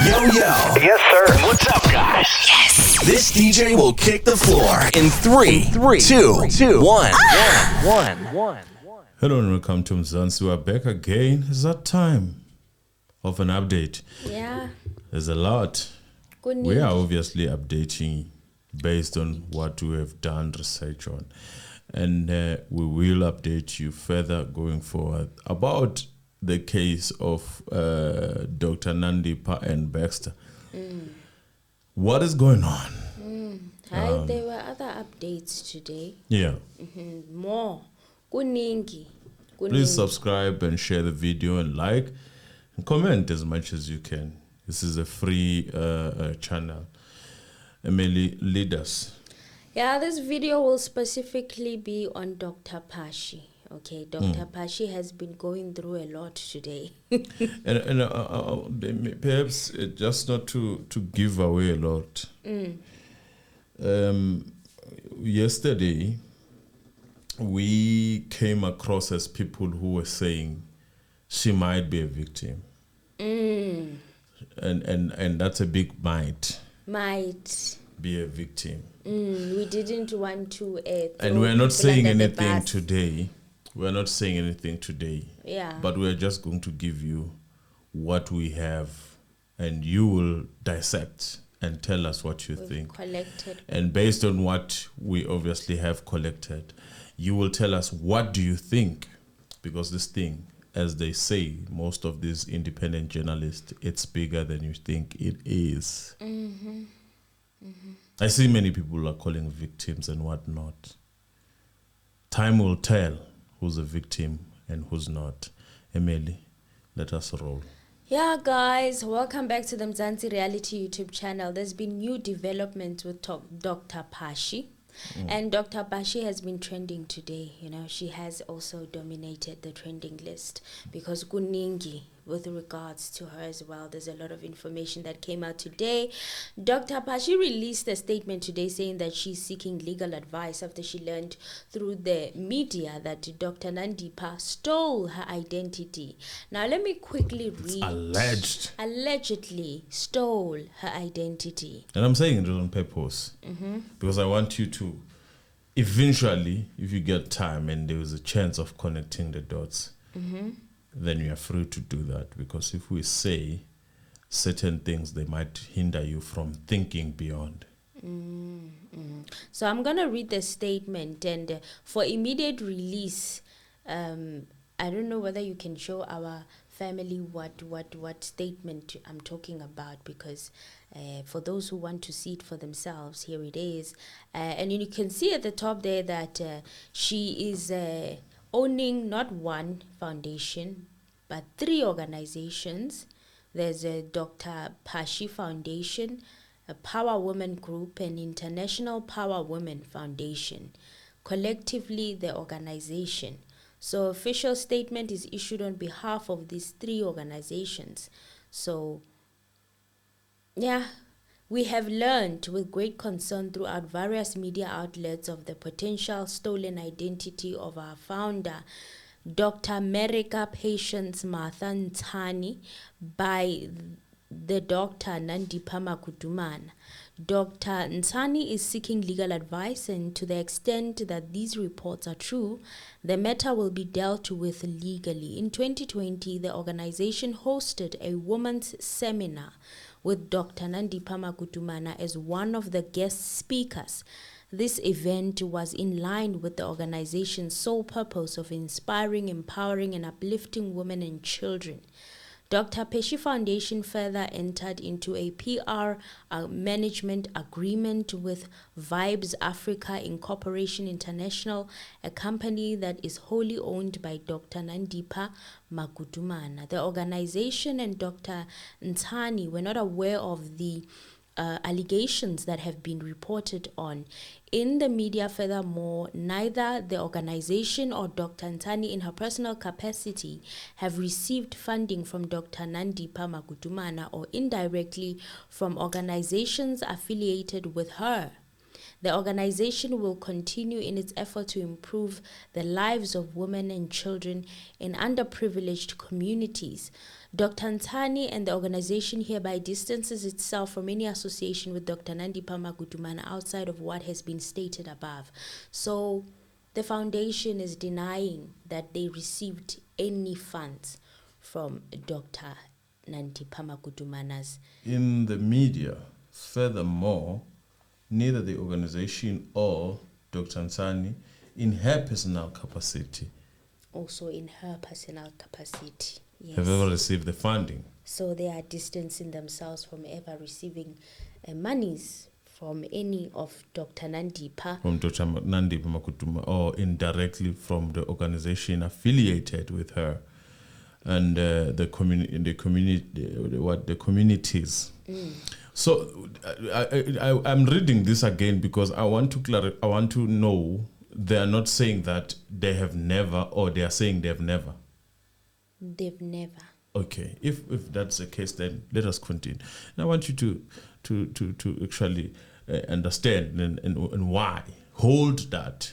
Yo, yo. Yes, sir. What's up, guys? Yes. This DJ will kick the floor in 3, 2, 1. Hello and welcome to Mzansi. We're back again. It's that time of an update. Yeah. There's a lot. Good news. We are obviously updating based on what we have done research on. And we will update you further going forward about the case of Dr. Nandipha and Baxter. What is going on? Hi, there were other updates today. Yeah. More. Kuningi. Please subscribe and share the video and like and comment as much as you can. This is a free channel. Emily, lead us. Yeah, this video will specifically be on Dr. Pashy. Okay, Dr. Pashy has been going through a lot today. and perhaps just not to give away a lot. Yesterday, we came across as people who were saying she might be a victim. And that's a big might. Might be a victim. We didn't want to and we're not saying anything today. We're not saying anything today. Yeah. But we're just going to give you what we have and you will dissect and tell us what you think. Collected. And based on what we obviously have collected, you will tell us what do you think, because this thing, as they say, most of these independent journalists, it's bigger than you think it is. I see many people are calling victims and whatnot. Time will tell who's a victim and who's not. Emily, let us roll. Yeah, guys, welcome back to the Mzansi Reality YouTube channel. There's been new developments with Dr. Pashy. And Dr. Pashy has been trending today. You know, she has also dominated the trending list because Kuningi, with regards to her as well, there's a lot of information that came out today. Dr. Pashy released a statement today saying that she's seeking legal advice after she learned through the media that Dr. Nandipha stole her identity. Now, let me quickly read. Alleged. Allegedly stole her identity. And I'm saying it on purpose because I want you to eventually, if you get time and there is a chance of connecting the dots, then you are free to do that. Because if we say certain things, they might hinder you from thinking beyond. So I'm going to read the statement, and for immediate release, I don't know whether you can show our family what statement I'm talking about, because for those who want to see it for themselves, here it is. And you can see at the top there that she is owning not one foundation, but 3 organizations. There's a Dr. Pashy Foundation, a Power Women Group, and International Power Women Foundation. Collectively, the organization. So official statement is issued on behalf of these 3 organizations. So, yeah, we have learned with great concern throughout various media outlets of the potential stolen identity of our founder, Dr. Merika Patience Martha Ntani, by the Dr. Nandipha Makudumana. Dr. Ntani is seeking legal advice, and to the extent that these reports are true, the matter will be dealt with legally. In 2020, the organization hosted a women's seminar with Dr. Nandipha Makudumana as one of the guest speakers. This event was in line with the organization's sole purpose of inspiring, empowering, and uplifting women and children. Dr. Pashy Foundation further entered into a PR management agreement with Vibes Africa Incorporation International, a company that is wholly owned by Dr. Nandipha Makudumana. The organization and Dr. Ntani were not aware of the allegations that have been reported on in the media. Furthermore, neither the organization or Dr. Ntani in her personal capacity have received funding from Dr. Nandipha Makudumana or indirectly from organizations affiliated with her. The organization will continue in its effort to improve the lives of women and children in underprivileged communities. Dr. Ntani and the organization hereby distances itself from any association with Dr. Nandipha Magudumana outside of what has been stated above. So the foundation is denying that they received any funds from Dr. Nandipha Magudumana's. In the media, furthermore, neither the organization or Dr. Nsani, in her personal capacity, Also in her personal capacity. Yes. have ever received the funding. So they are distancing themselves from ever receiving monies from any of Dr. Nandipha. From Dr. Nandipha Magudumana, or indirectly from the organization affiliated with her, and the communities. So I'm reading this again because I want to know they are not saying that they have never, or they are saying they have never. They've never. Okay, if that's the case, then let us continue. And I want you to actually understand and why. Hold that.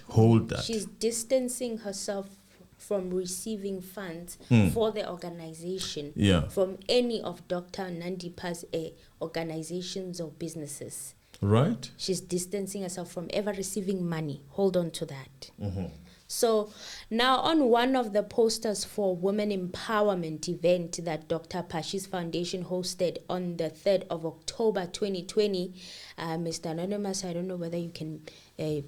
She's distancing herself from receiving funds for the organization from any of Dr. Nandipha's organizations or businesses. Right. She's distancing herself from ever receiving money. Hold on to that. So now on one of the posters for women empowerment event that Dr. Pashy's foundation hosted on the 3rd of October 2020, Mr. Anonymous, I don't know whether you can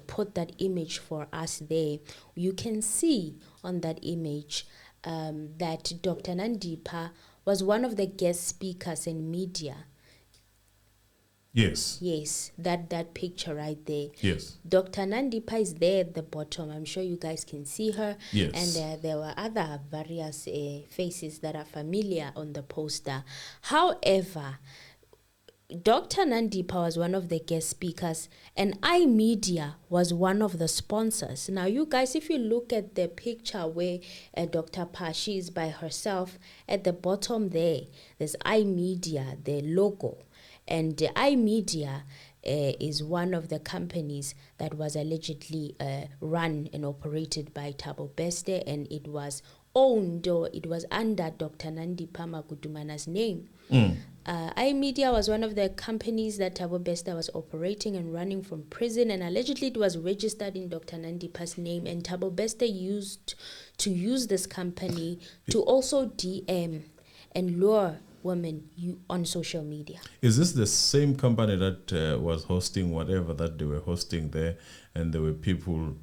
put that image for us there. You can see on that image that Dr. Nandipha was one of the guest speakers in media. Yes. Yes, that picture right there. Yes. Dr. Nandipha is there at the bottom. I'm sure you guys can see her. Yes. And there were other various faces that are familiar on the poster. However, Dr. Nandipha was one of the guest speakers and iMedia was one of the sponsors. Now, you guys, if you look at the picture where Dr. Pashy is by herself, at the bottom there's iMedia, the logo. And iMedia is one of the companies that was allegedly run and operated by Thabo, and it was owned, or it was under Dr. Nandipha Magudumana's name. iMedia was one of the companies that Thabo was operating and running from prison, and allegedly it was registered in Dr. Nandipha's name, and Thabo used to use this company to also DM and lure women on social media. Is this the same company that was hosting whatever that they were hosting there, and there were people?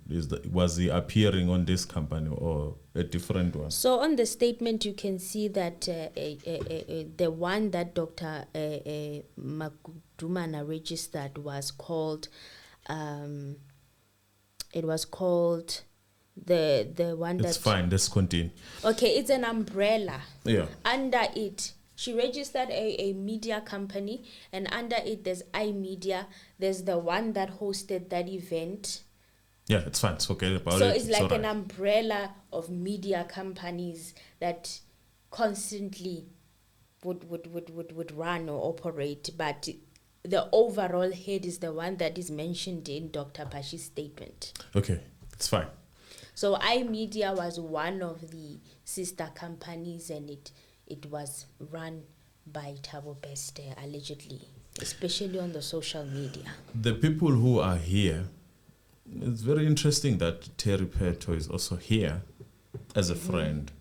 Was he appearing on this company or a different one? So on the statement, you can see that the one that Dr. Magudumana registered was called. It was called the one that. It's fine. Let's continue. Okay, it's an umbrella. Yeah. Under it, she registered a media company, and under it there's iMedia. There's the one that hosted that event. Yeah, it's fine. It's okay about So it. it's like all an right. umbrella of media companies that constantly would run or operate, but the overall head is the one that is mentioned in Dr. Pashy's statement. Okay, it's fine. So iMedia was one of the sister companies, and it was run by Thabo allegedly, especially on the social media. The people who are here, it's very interesting that Terry Peto is also here as a friend,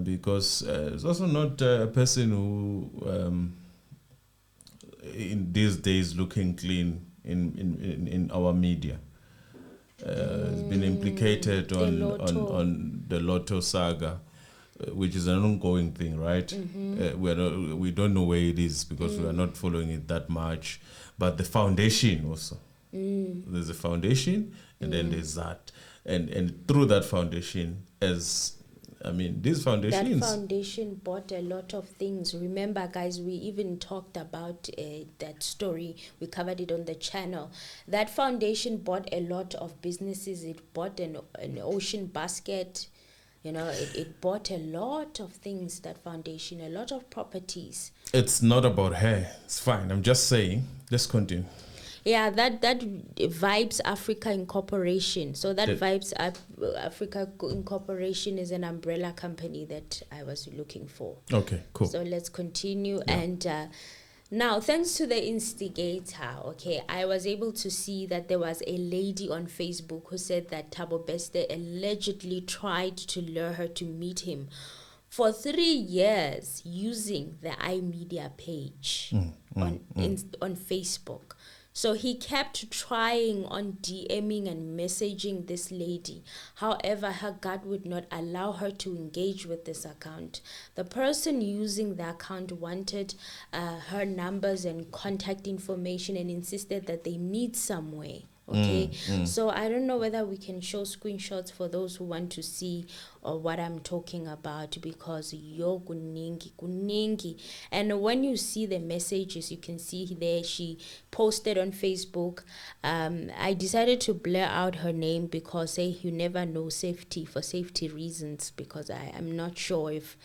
because it's also not a person who, in these days, looking clean in our media. Has been implicated on the Lotto saga, which is an ongoing thing, right? We don't know where it is because we are not following it that much. But the foundation also, there's a foundation, and then there's that, and through that foundation, these foundations. That foundation bought a lot of things. Remember, guys, we even talked about that story. We covered it on the channel. That foundation bought a lot of businesses. It bought an ocean basket. It bought a lot of things, that foundation, a lot of properties. It's not about her. It's fine. I'm just saying. Let's continue. Yeah, that Vibes Africa Incorporation. So that Africa Incorporation is an umbrella company that I was looking for. Okay, cool. So let's continue. And now, thanks to the instigator, I was able to see that there was a lady on Facebook who said that Thabo Beste allegedly tried to lure her to meet him for 3 years using the iMedia page on Facebook. So he kept trying on DMing and messaging this lady. However, her gut would not allow her to engage with this account. The person using the account wanted her numbers and contact information and insisted that they meet somewhere. So I don't know whether we can show screenshots for those who want to see what I'm talking about, because yo kuningi. And when you see the messages, you can see there she posted on Facebook. I decided to blur out her name because you never know, for safety reasons, because I am not sure if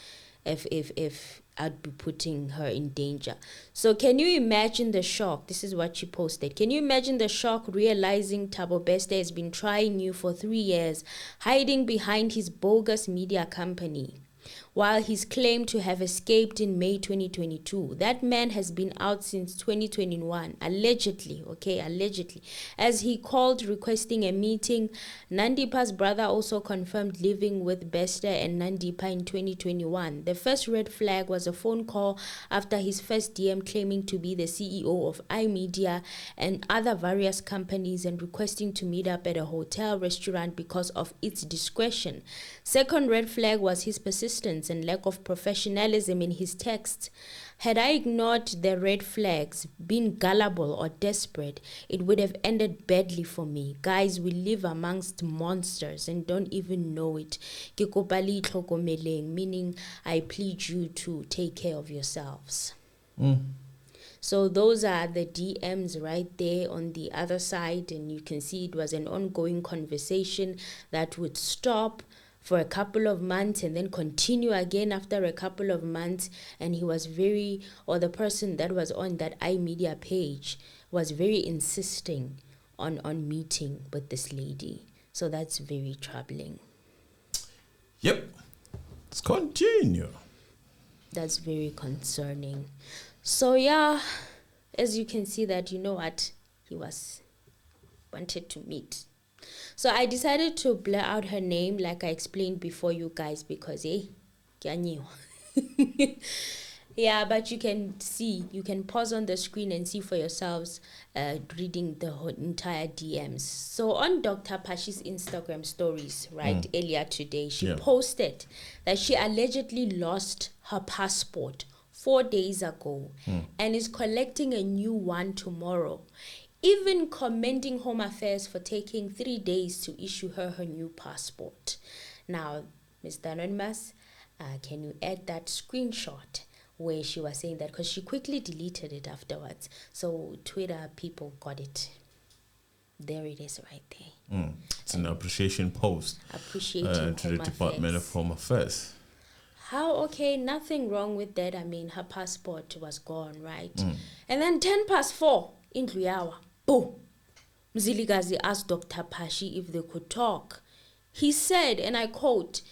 I'd be putting her in danger. So can you imagine the shock? This is what she posted. Can you imagine the shock realizing Thabo Beste has been trying you for 3 years, hiding behind his bogus media company? While he's claimed to have escaped in May 2022, that man has been out since 2021, allegedly, as he called requesting a meeting. Nandipha's brother also confirmed living with Beste and Nandipha in 2021. The first red flag was a phone call after his first DM claiming to be the CEO of iMedia and other various companies and requesting to meet up at a hotel restaurant because of its discretion. Second red flag was his persistence and lack of professionalism in his texts. Had I ignored the red flags, been gullible or desperate, it would have ended badly for me. Guys, we live amongst monsters and don't even know it. Ke kopa le itlhokomeleng, meaning I plead you to take care of yourselves. So those are the DMs right there on the other side, and you can see it was an ongoing conversation that would stop for a couple of months and then continue again after a couple of months. And he was the person that was on that iMedia page was very insisting on meeting with this lady. So that's very troubling. Yep. Let's continue. That's very concerning. So yeah, as you can see that, you know what, he wanted to meet. So I decided to blur out her name like I explained before, you guys, because yeah, but you can pause on the screen and see for yourselves, reading the whole entire DMs. So on Dr. Pashy's Instagram stories, earlier today, she posted that she allegedly lost her passport 4 days ago and is collecting a new one tomorrow, even commending Home Affairs for taking 3 days to issue her new passport. Now, Mr. Anonymous, can you add that screenshot where she was saying that, because she quickly deleted it afterwards. So Twitter people got it. There it is right there. It's an appreciation post appreciating to the Department of Home Affairs. How? Okay, nothing wrong with that. I mean, her passport was gone, right? And then 4:10, indlu yawa, boom. Mzilikazi asked Dr. Pashy if they could talk. He said, and I quote,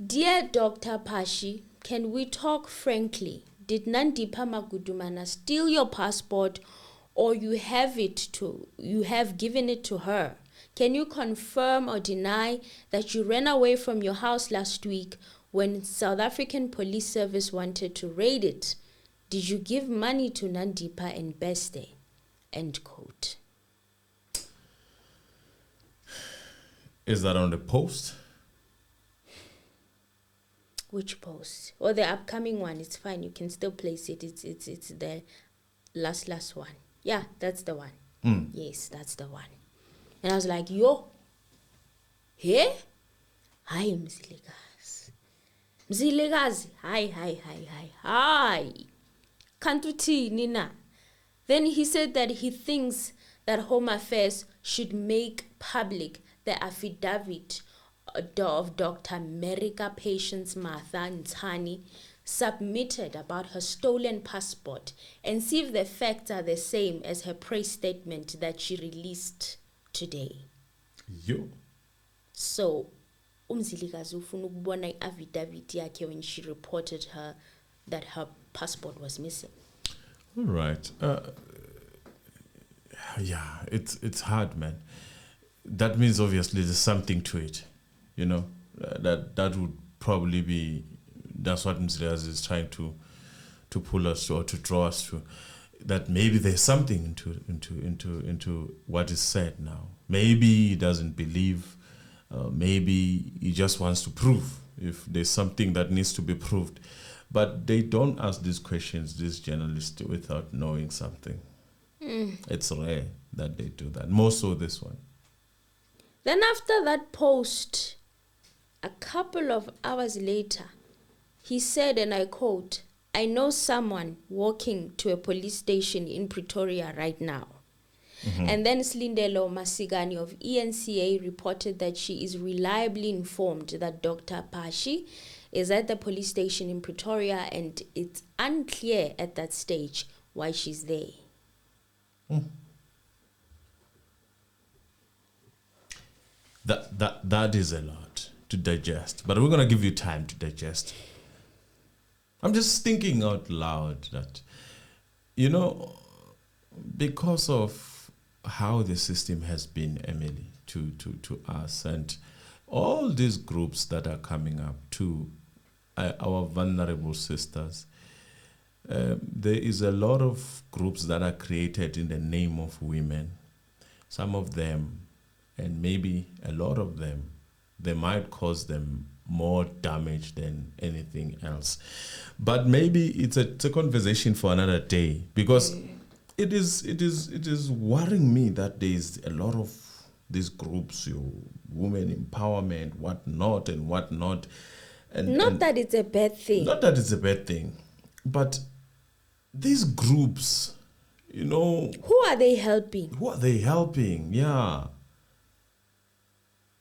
"Dear Dr. Pashy, can we talk frankly? Did Nandipha Magudumana steal your passport, or you have given it to her? Can you confirm or deny that you ran away from your house last week when South African Police Service wanted to raid it? Did you give money to Nandipha and Beste?" End quote. Is that on the post? Which post? Or the upcoming one? It's fine. You can still place it. It's the last one. Yeah, that's the one. Yes, that's the one. And I was like, yo, hey, hi, Mzilikazi, hi. Kantuti Nina. Then he said that he thinks that Home Affairs should make public the affidavit of Dr. Merika Patience Martha Ntani, submitted about her stolen passport and see if the facts are the same as her press statement that she released today. Yo. So, umzilikazi ufuna ukubona i-affidavit yakhe when she reported her that her passport was missing. All right. Yeah, it's hard, man. That means obviously there's something to it, you know. That would probably be, that's what Mzilikazi is trying to pull us to, or to draw us to. That maybe there's something into what is said now. Maybe he doesn't believe. Maybe he just wants to prove if there's something that needs to be proved. But they don't ask these questions, these journalists, without knowing something. It's rare that they do that. More so this one. Then after that post, a couple of hours later, he said, and I quote, "I know someone walking to a police station in Pretoria right now." And then Slindelo Masigani of ENCA reported that she is reliably informed that Dr. Pashy is at the police station in Pretoria, and it's unclear at that stage why she's there. That is a lot to digest, but we're gonna give you time to digest. I'm just thinking out loud that, you know, because of how the system has been, Emily, to us, and all these groups that are coming up to our vulnerable sisters, there is a lot of groups that are created in the name of women. Some of them, and maybe a lot of them, they might cause them more damage than anything else. But maybe it's a conversation for another day, because it is worrying me that there is a lot of these groups, women empowerment, whatnot and whatnot. Not that it's a bad thing. Not that it's a bad thing, but these groups, you know, Who are they helping? who are they helping? Yeah.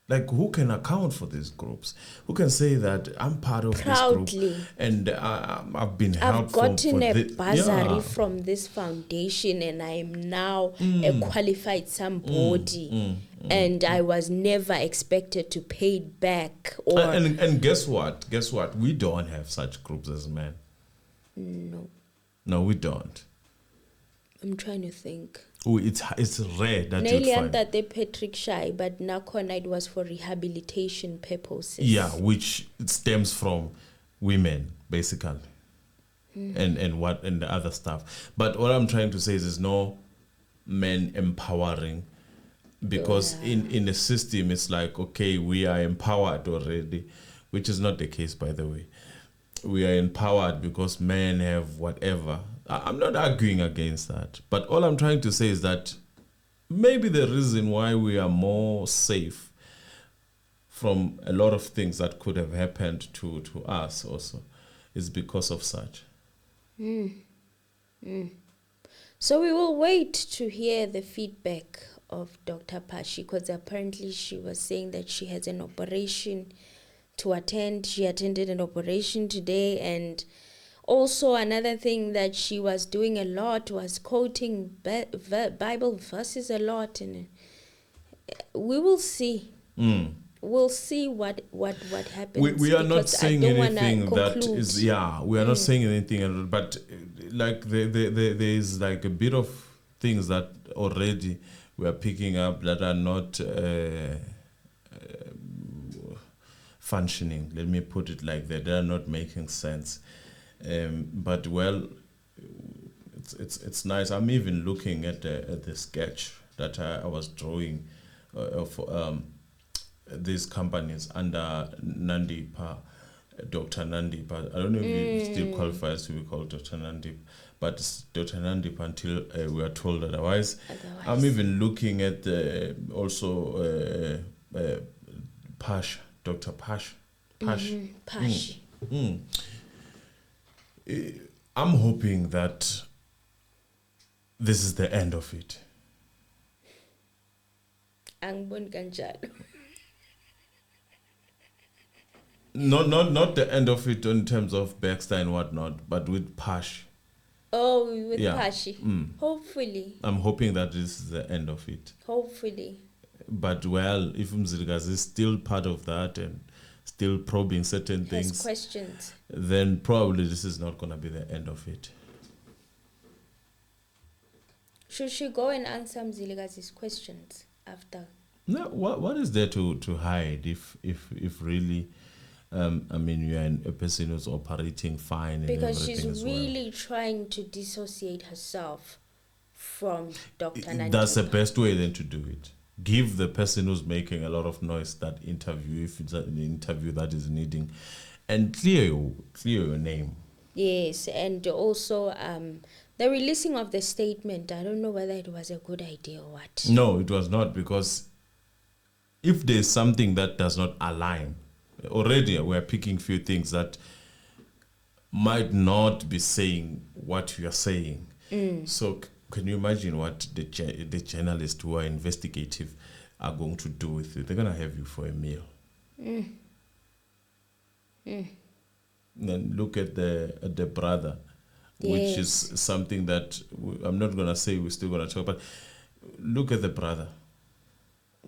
Like, who can account for these groups? Who can say that I'm part of Proudly. this group and I've been I've helped gotten a this? bursary Yeah. from this foundation, and I am now a qualified somebody, and I was never expected to pay it back. Or And guess what? Guess what? We don't have such groups as men. No, we don't. I'm trying to think. Oh, it's rare that you Nearly find. that they Patrick Shy, but Nakona it was for rehabilitation purposes. Yeah, which stems from women, basically. And the other stuff. But what I'm trying to say is there's no men empowering, because in the system it's like, okay, we are empowered already, which is not the case, by the way. We are empowered because men have whatever. I'm not arguing against that, but all I'm trying to say is that maybe the reason why we are more safe from a lot of things that could have happened to us also is because of such. So we will wait to hear the feedback of Dr. Pashy, because apparently she was saying that she has an operation to attend. She attended an operation today, and also another thing that she was doing a lot was quoting Bible verses a lot, and we will see. We'll see what happens. We are not because saying I don't wanna anything that conclude. is, yeah, we are not saying anything, but like there is like a bit of things that already we are picking up that are not functioning. Let me put it like that. They are not making sense. But well, it's nice. I'm even looking at the sketch that I was drawing of these companies under Nandipha, Dr. Nandipha. I don't know if he still qualifies to be called Dr. Nandipha, but it's Dr. Nandipha until we are told otherwise. I'm even looking at also Pash, Dr. Pash. Pashy. I'm hoping that this is the end of it. Angiboni kanjalo. Not the end of it in terms of Baxter and whatnot, but with Pashy. Oh, with Yeah. Pashy. Hopefully. I'm hoping that this is the end of it. Hopefully. But well, if Mzilikazi is still part of that and still probing certain Has things, questions. then probably this is not going to be the end of it. Should she go and answer Mzilikazi's questions after? No, what is there to hide if really, I mean, you are a person who's operating fine and Because everything she's as really trying to dissociate herself from Dr. Nandipha. That's the best way then to do it. Give the person who's making a lot of noise that interview, if it's an interview that is needing, and clear your name. Yes, and also the releasing of the statement, I don't know whether it was a good idea or what. No, it was not, because if there's something that does not align, already we're picking few things that might not be saying what you are saying. So can you imagine what the journalists who are investigative are going to do with it? They're going to have you for a meal. Then look at the brother, which is something that I'm not going to say we're still going to talk about. Look at the brother.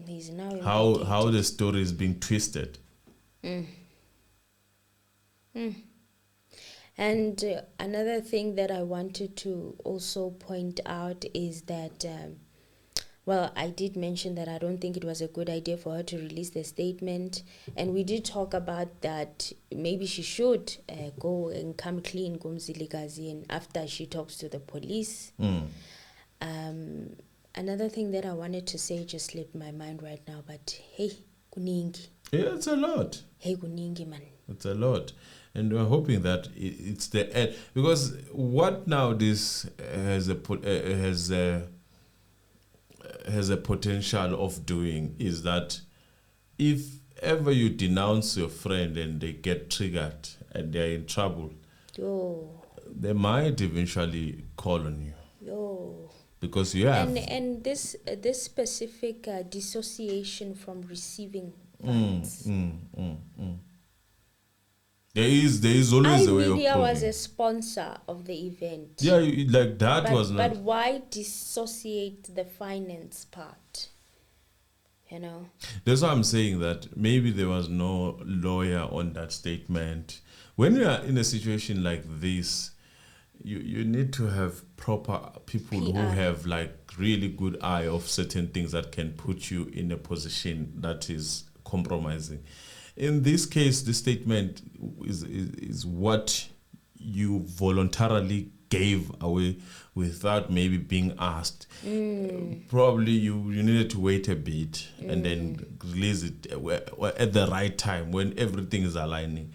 He's now How the story is being twisted. And another thing that I wanted to also point out is that, well, I did mention that I don't think it was a good idea for her to release the statement. And we did talk about that maybe she should go and come clean, Gumzilikazi, and after she talks to the police. Another thing that I wanted to say just slipped my mind right now, but hey, kuningi. Yeah, it's a lot. Hey, kuningi, man. It's a lot. And we're hoping that it's the end. Because what now this has a potential of doing is that if ever you denounce your friend and they get triggered and they're in trouble, they might eventually call on you. Because you have... And this specific dissociation from receiving funds. There is always a way of iMedia was proving. a sponsor of the event. Yeah, like that was not... But why dissociate the finance part? You know? That's why I'm saying that maybe there was no lawyer on that statement. When you are in a situation like this, you need to have proper people who have like really good eye of certain things that can put you in a position that is compromising. In this case, the statement is what you voluntarily gave away without maybe being asked. Probably you needed to wait a bit and then release it at the right time when everything is aligning.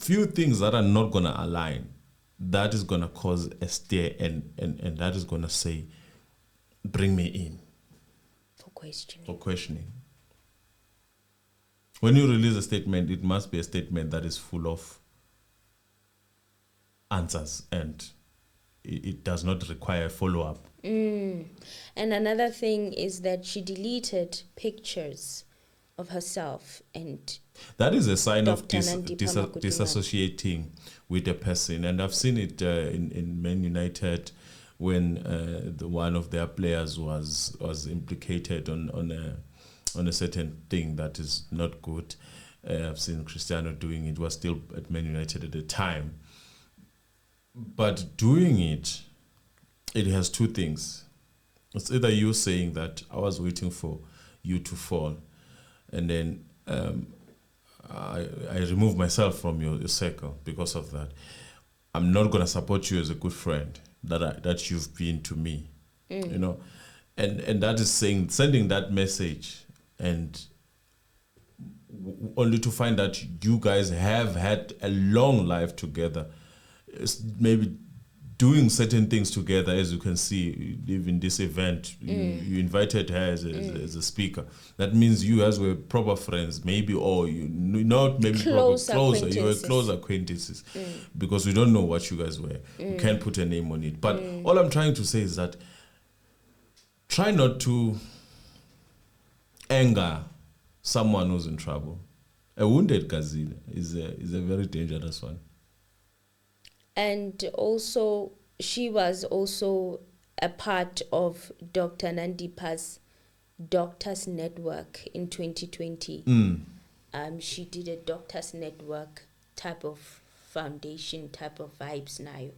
Few things that are not going to align, that is going to cause a stare and that is going to say, bring me in. For questioning. When you release a statement, it must be a statement that is full of answers and it does not require follow-up. And another thing is that she deleted pictures of herself, and that is a sign of disassociating disassociating with a person. And I've seen it in Man United when one of their players was implicated on a certain thing that is not good. I've seen Cristiano doing it. Was still at Man United at the time. But doing it has two things. It's either you saying that I was waiting for you to fall, and then I remove myself from your circle because of that. I'm not going to support you as a good friend that you've been to me, you know, and that is sending that message, and only to find that you guys have had a long life together. It's maybe doing certain things together, as you can see, even this event, you invited her as a speaker. That means you guys were proper friends, maybe, or you not maybe closer. You were close acquaintances, because we don't know what you guys were. We can't put a name on it. But all I'm trying to say is that try not to anger someone who's in trouble. A wounded gazelle is a very dangerous one. And also, she was also a part of Dr. Nandipha's Doctors Network in 2020. She did a Doctors Network type of foundation, type of vibes now,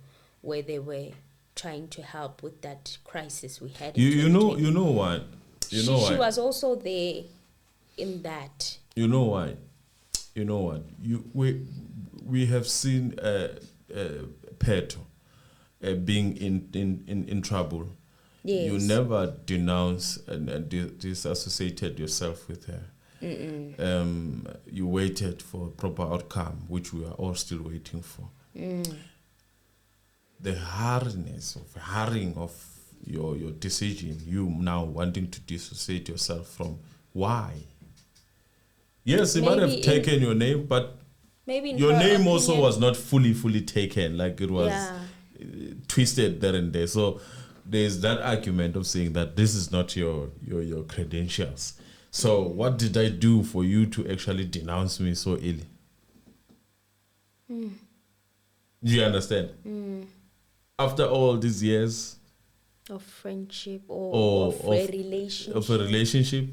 where they were trying to help with that crisis we had. You know why? She was also there in that. You know why? You know what? We have seen Peto being in trouble. Yes. You never denounce and disassociated yourself with her. You waited for a proper outcome, which we are all still waiting for. The hardness of your decision, you now wanting to dissociate yourself from, why? Yes, he might have taken your name, but maybe your name also was not fully taken, like it was twisted there and there. So there's that argument of saying that this is not your credentials. So what did I do for you to actually denounce me so ill? Do you understand? After all these years of friendship or of a relationship.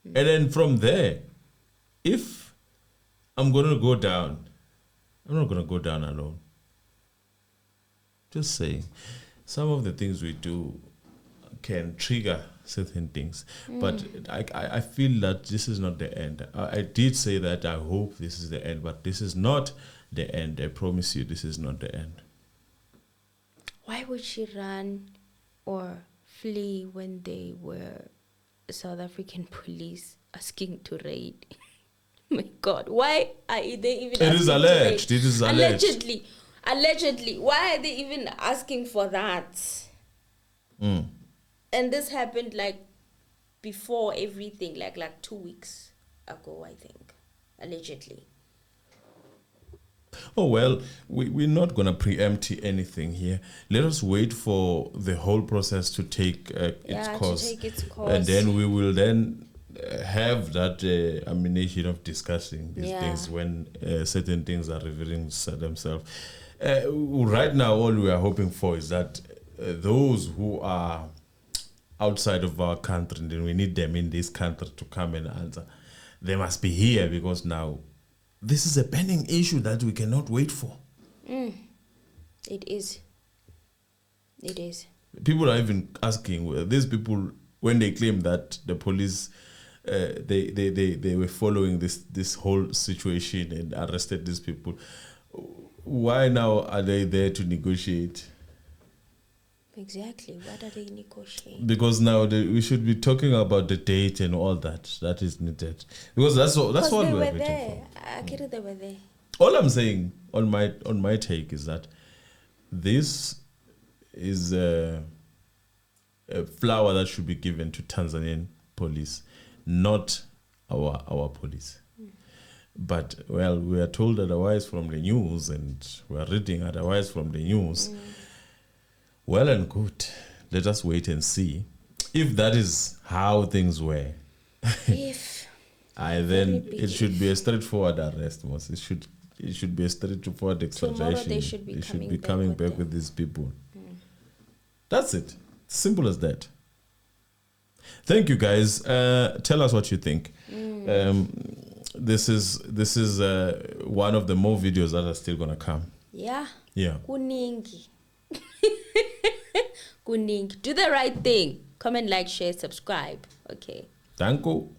And then from there, if I'm going to go down, I'm not going to go down alone. Just saying, some of the things we do can trigger certain things. But I feel that this is not the end. I did say that I hope this is the end, but this is not the end. I promise you, this is not the end. Why would she run or flee when they were South African police asking to raid? My God, why are they even? It is alleged. It is alleged. Allegedly, why are they even asking for that? And this happened like before everything, like 2 weeks ago, I think, allegedly. Oh, well, we're not going to preempt anything here. Let us wait for the whole process to take its course. And then we will then have that ammunition of discussing these things when certain things are revealing themselves. Right now, all we are hoping for is that those who are outside of our country, and then we need them in this country to come and answer. They must be here, because now this is a pending issue that we cannot wait for. It is. It is. People are even asking, these people, when they claim that the police, they were following this whole situation and arrested these people, why now are they there to negotiate? Exactly. What are they negotiating? Because now we should be talking about the date and all that is needed. Because that's what we're waiting for. They were there. All I'm saying on my take is that this is a flower that should be given to Tanzanian police, not our police. But, well, we are told otherwise from the news, and we are reading otherwise from the news. Well and good. Let us wait and see. If that is how things were, then it should be a straightforward arrest, Mos. It should be a straightforward extradition. Tomorrow they should be coming back with these people. That's it. Simple as that. Thank you, guys. Tell us what you think. This is one of the more videos that are still gonna come. Yeah. Kuningi. Do the right thing. Comment, like, share, subscribe. Okay. Thank you.